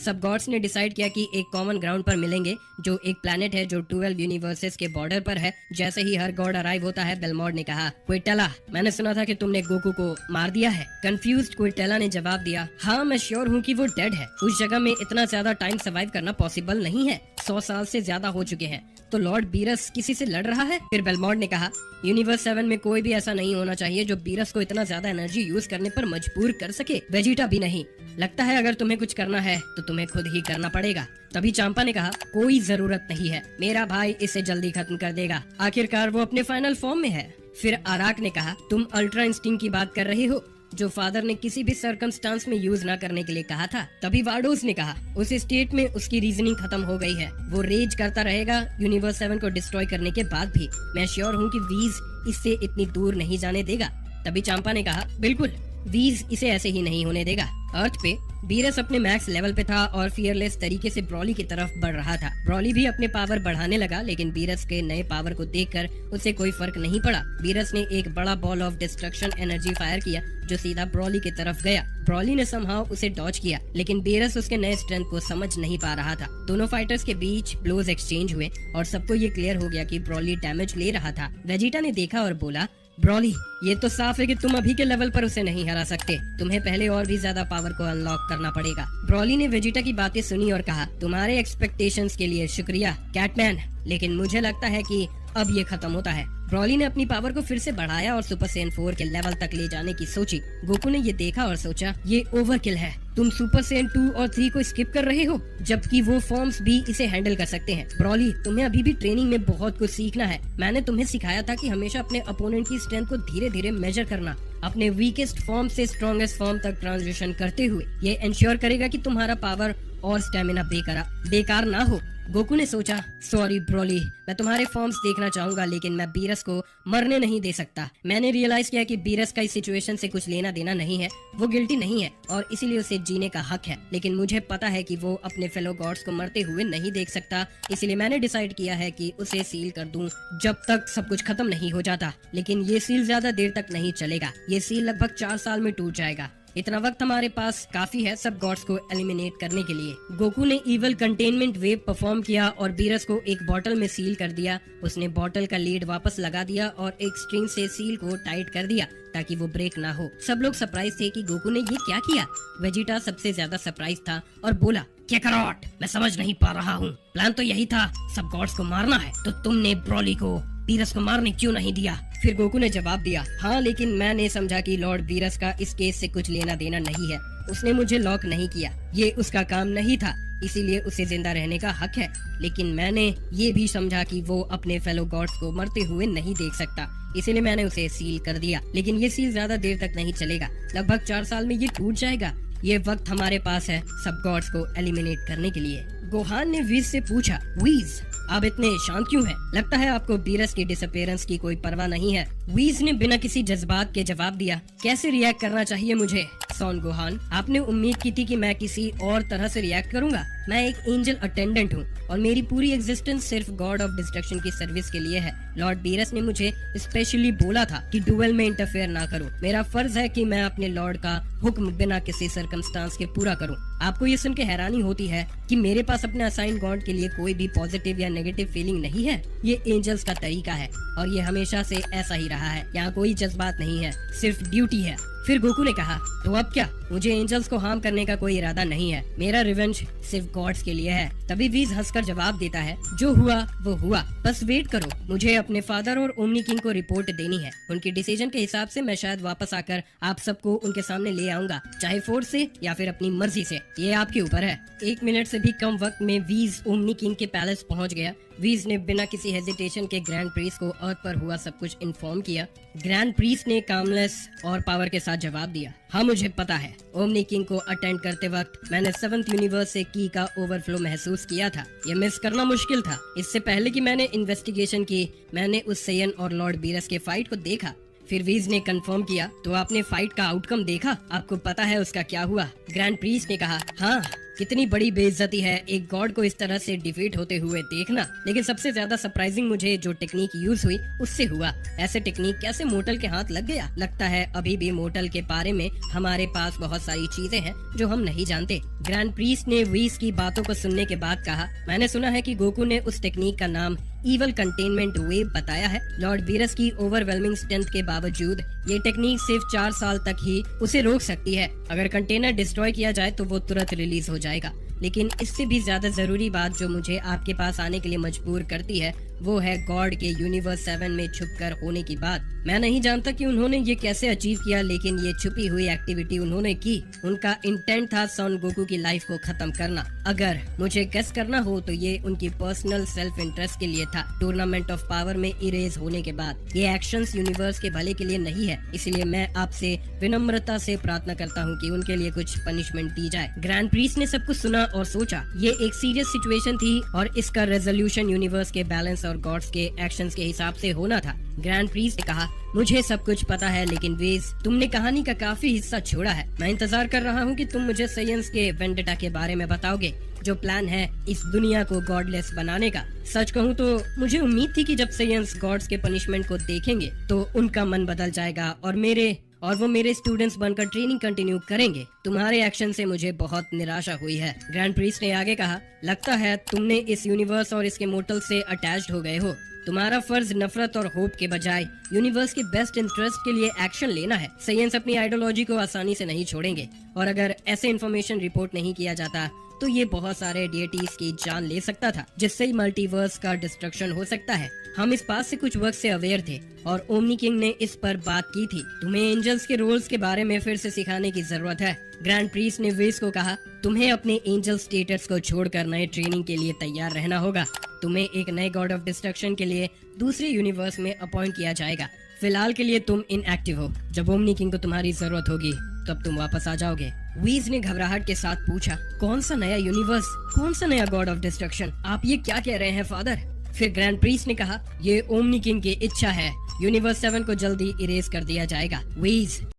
सब गॉड्स ने डिसाइड किया कि एक कॉमन ग्राउंड पर मिलेंगे, जो एक प्लैनेट है जो 12 यूनिवर्सेस के बॉर्डर पर है। जैसे ही हर गॉड अराइव होता है, बेलमोंड ने कहा, क्विटेला, मैंने सुना था कि तुमने गोकू को मार दिया है। कंफ्यूज्ड क्विटेला ने जवाब दिया, हाँ मैं श्योर हूँ कि वो डेड है। उस जगह में इतना ज्यादा टाइम सर्वाइव करना पॉसिबल नहीं है। 100 साल से ज्यादा हो चुके हैं। तो लॉर्ड बीरस किसी से लड़ रहा है? फिर बेलमोंड ने कहा, यूनिवर्स 7 में कोई भी ऐसा नहीं होना चाहिए जो बीरस को इतना ज्यादा एनर्जी यूज करने पर मजबूर कर सके। वेजिटा भी नहीं। लगता है अगर तुम्हें कुछ करना है तो तुम्हें खुद ही करना पड़ेगा। तभी चांपा ने कहा, कोई जरूरत नहीं है, मेरा भाई इसे जल्दी खत्म कर देगा। आखिरकार वो अपने फाइनल फॉर्म में है। फिर आराक ने कहा, तुम अल्ट्रा इंस्टिंक्ट की बात कर रहे हो, जो फादर ने किसी भी सर्कमस्टांस में यूज ना करने के लिए कहा था। तभी वार्डोस ने कहा, उस स्टेट में उसकी रीजनिंग खत्म हो गई है। वो रेज करता रहेगा यूनिवर्स 7 को डिस्ट्रॉय करने के बाद भी। मैं श्योर हूँ कि वीज इससे इतनी दूर नहीं जाने देगा। तभी चांपा ने कहा, बिल्कुल, वीज इसे ऐसे ही नहीं होने देगा। अर्थ पे बीरस अपने मैक्स लेवल पे था और फियरलेस तरीके से ब्रॉली की तरफ बढ़ रहा था। ब्रॉली भी अपने पावर बढ़ाने लगा, लेकिन बीरस के नए पावर को देखकर उसे कोई फर्क नहीं पड़ा। बीरस ने एक बड़ा ball of destruction energy fire किया जो सीधा ब्रॉली की तरफ गया। ब्रॉली ने समहाउ उसे डॉज किया, लेकिन बीरस उसके नए स्ट्रेंथ को समझ नहीं पा रहा था। दोनों फाइटर्स के बीच ब्लोज एक्सचेंज हुए और सबको ये क्लियर हो गया कि ब्रॉली डैमेज ले रहा था। वेजिटा ने देखा और बोला, ब्रॉली, ये तो साफ है कि तुम अभी के लेवल पर उसे नहीं हरा सकते। तुम्हें पहले और भी ज्यादा पावर को अनलॉक करना पड़ेगा। ब्रॉली ने वेजिटा की बातें सुनी और कहा, तुम्हारे एक्सपेक्टेशंस के लिए शुक्रिया कैटमैन, लेकिन मुझे लगता है कि अब ये खत्म होता है। ब्रॉली ने अपनी पावर को फिर से बढ़ाया और सुपर सैयन 4 के लेवल तक ले जाने की सोची। गोकू ने ये देखा और सोचा, ये ओवरकिल है। तुम सुपर सैयन 2 और 3 को स्किप कर रहे हो, जबकि वो फॉर्म्स भी इसे हैंडल कर सकते हैं। ब्रॉली, तुम्हें अभी भी ट्रेनिंग में बहुत कुछ सीखना है। मैंने तुम्हें सिखाया था कि हमेशा अपने अपोनेंट की स्ट्रेंथ को धीरे धीरे मेजर करना, अपने वीकेस्ट फॉर्म से स्ट्रॉन्गेस्ट फॉर्म तक ट्रांजिशन करते हुए। ये इंश्योर करेगा कि तुम्हारा पावर और स्टेमिना बेकार ना हो। गोकू ने सोचा, सॉरी ब्रॉली, मैं तुम्हारे फॉर्म्स देखना चाहूंगा, लेकिन मैं बीरस को मरने नहीं दे सकता। मैंने रियलाइज किया कि बीरस का इस सिचुएशन से कुछ लेना देना नहीं है। वो गिल्टी नहीं है और इसीलिए उसे जीने का हक है, लेकिन मुझे पता है कि वो अपने फेलो गॉड्स को मरते हुए नहीं देख सकता। इसलिए मैंने डिसाइड किया है कि उसे सील कर दूं जब तक सब कुछ खत्म नहीं हो जाता। लेकिन ये सील ज्यादा देर तक नहीं चलेगा। ये सील लगभग 4 साल में टूट जाएगा। इतना वक्त हमारे पास काफी है सब गॉड्स को एलिमिनेट करने के लिए। गोकू ने इवल कंटेनमेंट वेव परफॉर्म किया और बीरस को एक बॉटल में सील कर दिया। उसने बॉटल का लीड वापस लगा दिया और एक स्ट्रिंग से सील को टाइट कर दिया ताकि वो ब्रेक ना हो। सब लोग सरप्राइज थे कि गोकू ने ये क्या किया। वेजिटा सबसे ज्यादा सरप्राइज था और बोला, कैकरॉट, मैं समझ नहीं पा रहा हूँ। प्लान तो यही था, सब गॉड्स को मारना है, तो तुमने ब्रॉली को बीरस को मारने क्यों नहीं दिया? फिर गोकू ने जवाब दिया, हाँ, लेकिन मैंने समझा कि लॉर्ड बीरस का इस केस से कुछ लेना देना नहीं है। उसने मुझे लॉक नहीं किया, ये उसका काम नहीं था, इसीलिए उसे जिंदा रहने का हक है। लेकिन मैंने ये भी समझा कि वो अपने फेलो गॉड्स को मरते हुए नहीं देख सकता, इसीलिए मैंने उसे सील कर दिया। लेकिन ये सील ज्यादा देर तक नहीं चलेगा, लगभग 4 साल में ये टूट जाएगा। ये वक्त हमारे पास है सब गॉड्स को एलिमिनेट करने के लिए। गोहान ने वीज से पूछा, वीज, आप इतने शांत क्यों हैं? लगता है आपको बीरस की डिसअपीयरेंस की कोई परवाह नहीं है। वीज ने बिना किसी जज्बात के जवाब दिया, कैसे रिएक्ट करना चाहिए मुझे? सॉन गोहान, आपने उम्मीद की थी कि मैं किसी और तरह से रिएक्ट करूंगा? मैं एक एंजल अटेंडेंट हूँ और मेरी पूरी एग्जिस्टेंस सिर्फ गॉड ऑफ डिस्ट्रक्शन की सर्विस के लिए है। लॉर्ड बीरस ने मुझे स्पेशली बोला था कि डुएल में इंटरफेयर ना करूं। मेरा फर्ज है कि मैं अपने लॉर्ड का हुक्म बिना किसी सर्कमस्टांस के पूरा करूं। आपको ये सुन के हैरानी होती है कि मेरे पास अपने असाइन गॉड के लिए कोई भी पॉजिटिव या नेगेटिव फीलिंग नहीं है। ये एंजल्स का तरीका है और ये हमेशा से ऐसा ही रहा है। यहाँ कोई जज्बात नहीं है, सिर्फ ड्यूटी है। फिर गोकू ने कहा, तो अब क्या? मुझे एंजल्स को हार्म करने का कोई इरादा नहीं है। मेरा रिवेंज सिर्फ गॉड्स के लिए है। तभी वीज हंसकर जवाब देता है, जो हुआ वो हुआ, बस वेट करो। मुझे अपने फादर और ओमनी किंग को रिपोर्ट देनी है। उनके डिसीजन के हिसाब से मैं शायद वापस आकर आप सबको उनके सामने ले आऊंगा, चाहे फोर्स से या फिर अपनी मर्जी से, ये आपके ऊपर है। 1 मिनट से भी कम वक्त में वीज ओमनी किंग के पैलेस पहुंच गया। वीज ने बिना किसी हेजिटेशन के ग्रैंड प्रीस्ट को अर्थ पर हुआ सब कुछ इन्फॉर्म किया। ग्रैंड प्रीस्ट ने कामलेस और पावर के साथ जवाब दिया, हाँ मुझे पता है। ओमनी किंग को अटेंड करते वक्त मैंने 7th यूनिवर्स से की का ओवरफ्लो महसूस किया था। ये मिस करना मुश्किल था। इससे पहले कि मैंने इन्वेस्टिगेशन की, मैंने उस सैयन और लॉर्ड बीरस के फाइट को देखा। फिर वीज ने कंफर्म किया, तो आपने फाइट का आउटकम देखा? आपको पता है उसका क्या हुआ? ग्रैंड प्रीस्ट ने कहा, हाँ कितनी बड़ी बेइज्जती है एक गॉड को इस तरह से डिफीट होते हुए देखना। लेकिन सबसे ज्यादा सरप्राइजिंग मुझे जो टेक्निक यूज हुई उससे हुआ। ऐसे टेक्निक कैसे मोर्टल के हाथ लग गया? लगता है अभी भी मोर्टल के बारे में हमारे पास बहुत सारी चीजें हैं जो हम नहीं जानते। ग्रैंड प्रीस्ट ने व्हीज की बातों को सुनने के बाद कहा, मैंने सुना है कि गोकू ने उस टेक्निक का नाम ईवल कंटेनमेंट वेव बताया है। लॉर्ड वीरस की ओवरवेलमिंग स्ट्रेंथ के बावजूद ये टेक्निक सिर्फ 4 साल तक ही उसे रोक सकती है। अगर कंटेनर डिस्ट्रॉय किया जाए तो वो तुरंत रिलीज हो जाएगा। लेकिन इससे भी ज्यादा जरूरी बात जो मुझे आपके पास आने के लिए मजबूर करती है वो है गॉड के यूनिवर्स 7 में छुपकर होने की बात। मैं नहीं जानता कि उन्होंने ये कैसे अचीव किया, लेकिन ये छुपी हुई एक्टिविटी उन्होंने की। उनका इंटेंट था सन गोकू की लाइफ को खत्म करना। अगर मुझे गेस करना हो तो ये उनकी पर्सनल सेल्फ इंटरेस्ट के लिए था। टूर्नामेंट ऑफ पावर में इरेज होने के बाद ये एक्शंस यूनिवर्स के भले के लिए नहीं है। इसलिए मैं आपसे विनम्रता से प्रार्थना करता हूँ कि उनके लिए कुछ पनिशमेंट दी जाए। ग्रैंड प्रीस्ट ने सब कुछ सुना और सोचा ये एक सीरियस सिचुएशन थी और इसका रेजोल्यूशन यूनिवर्स के बैलेंस और गॉड्स के एक्शंस के हिसाब से होना था। ग्रैंड प्रीस्ट ने कहा, मुझे सब कुछ पता है, लेकिन वेज तुमने कहानी का काफी हिस्सा छोड़ा है। मैं इंतजार कर रहा हूँ कि तुम मुझे साइंस के वेंडेटा के बारे में बताओगे, जो प्लान है इस दुनिया को गॉडलेस बनाने का। सच कहूँ तो मुझे उम्मीद थी कि जब साइंस गॉड्स के पनिशमेंट को देखेंगे तो उनका मन बदल जाएगा और वो मेरे स्टूडेंट्स बनकर ट्रेनिंग कंटिन्यू करेंगे। तुम्हारे एक्शन से मुझे बहुत निराशा हुई है। ग्रैंड प्रीस्ट ने आगे कहा, लगता है तुमने इस यूनिवर्स और इसके मोर्टल से अटैच्ड हो गए हो। तुम्हारा फर्ज नफरत और होप के बजाय यूनिवर्स के बेस्ट इंटरेस्ट के लिए एक्शन लेना है। साइंस अपनी आइडियोलॉजी को आसानी से नहीं छोड़ेंगे और अगर ऐसे इन्फॉर्मेशन रिपोर्ट नहीं किया जाता तो ये बहुत सारे डेटीज की जान ले सकता था, जिससे ही मल्टीवर्स का डिस्ट्रक्शन हो सकता है। हम इस बात से कुछ वक्त से अवेयर थे और ओमनी किंग ने इस पर बात की थी। तुम्हें एंजल्स के रोल्स के बारे में फिर से सिखाने की जरूरत है। ग्रैंड प्रीस्ट ने वेस को कहा, तुम्हें अपने एंजल स्टेटस को छोड़कर नए ट्रेनिंग के लिए तैयार रहना होगा। तुम्हें एक नए गॉड ऑफ डिस्ट्रक्शन के लिए दूसरे यूनिवर्स में अपॉइंट किया जाएगा। फिलहाल के लिए तुम इनएक्टिव हो। जब ओमनी किंग को तुम्हारी जरूरत होगी तब तुम वापस आ जाओगे। वीज ने घबराहट के साथ पूछा, कौन सा नया यूनिवर्स, कौन सा नया गॉड ऑफ डिस्ट्रक्शन? आप ये क्या कह रहे हैं फादर? फिर ग्रैंड प्रीस्ट ने कहा, ये ओमनी किंग की इच्छा है। यूनिवर्स 7 को जल्दी इरेज कर दिया जाएगा। वीज